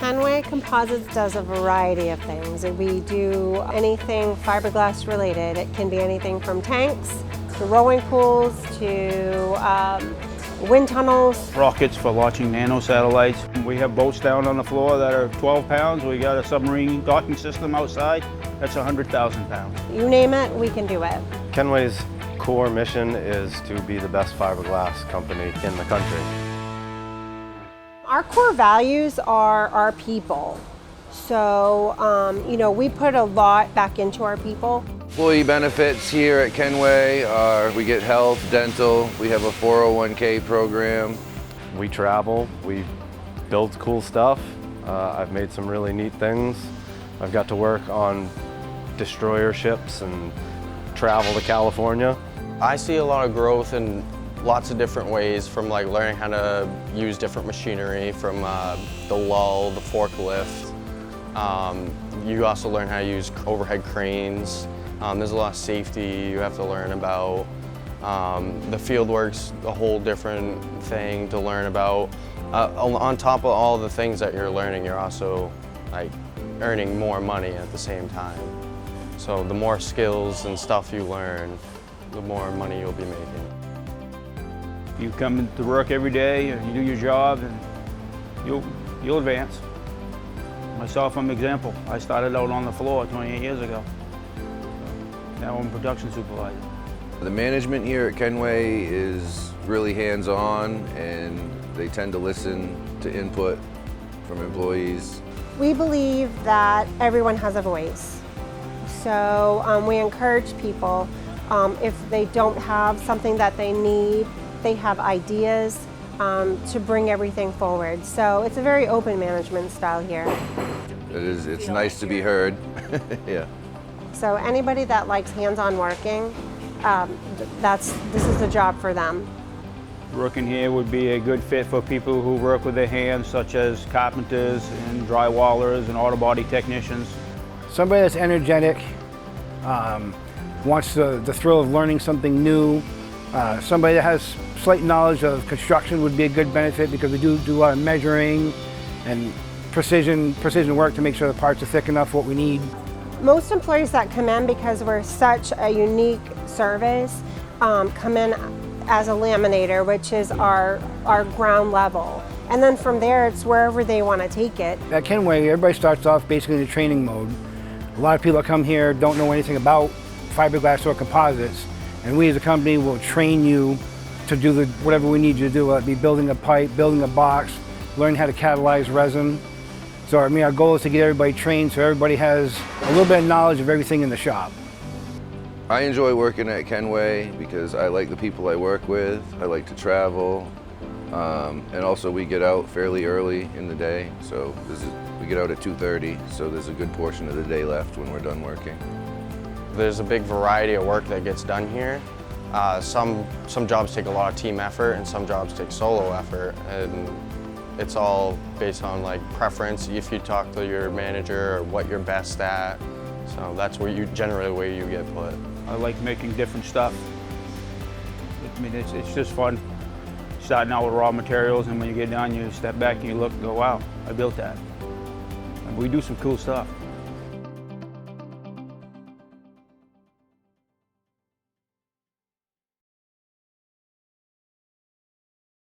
Kenway Composites does a variety of things. We do anything fiberglass related. It can be anything from tanks to rowing pools to wind tunnels. Rockets for launching nanosatellites. We have boats down on the floor that are 12 pounds. We got a submarine docking system outside that's 100,000 pounds. You name it, we can do it. Kenway's core mission is to be the best fiberglass company in the country. Our core values are our people. So, we put a lot back into our people. Employee benefits here at Kenway are we get health, dental, we have a 401k program. We travel, we build cool stuff. I've made some really neat things. I've got to work on destroyer ships and travel to California. I see a lot of growth in lots of different ways, from like learning how to use different machinery, from the lull, the forklift. You also learn how to use overhead cranes. There's a lot of safety you have to learn about. The field work's a whole different thing to learn about. On top of all the things that you're learning, you're also like earning more money at the same time. So the more skills and stuff you learn, the more money you'll be making. You come to work every day, and you do your job, and you'll advance. Myself, I'm an example. I started out on the floor 28 years ago. Now I'm a production supervisor. The management here at Kenway is really hands-on, and they tend to listen to input from employees. We believe that everyone has a voice. So we encourage people, if they don't have something that they need, they have ideas to bring everything forward. So it's a very open management style here. It's nice to be heard. Yeah. So anybody that likes hands-on working, this is the job for them. Working here would be a good fit for people who work with their hands, such as carpenters and drywallers and auto body technicians. Somebody that's energetic, wants the thrill of learning something new. Somebody that has slight knowledge of construction would be a good benefit, because we do a lot of measuring and precision work to make sure the parts are thick enough for what we need. Most employees that come in, because we're such a unique service, come in as a laminator, which is our ground level. And then from there, it's wherever they want to take it. At Kenway, everybody starts off basically in the training mode. A lot of people that come here don't know anything about fiberglass or composites, and we as a company will train you to do whatever we need you to do, whether it be building a pipe, building a box, learn how to catalyze resin. So our goal is to get everybody trained so everybody has a little bit of knowledge of everything in the shop. I enjoy working at Kenway because I like the people I work with. I like to travel, and also we get out fairly early in the day. So we get out at 2:30, so there's a good portion of the day left when we're done working. There's a big variety of work that gets done here. Some jobs take a lot of team effort, and some jobs take solo effort, and it's all based on like preference. If you talk to your manager or what you're best at, so that's where where you get put. I like making different stuff. I mean, it's just fun. Starting out with raw materials, and when you get done, you step back and you look and go, wow, I built that. And we do some cool stuff.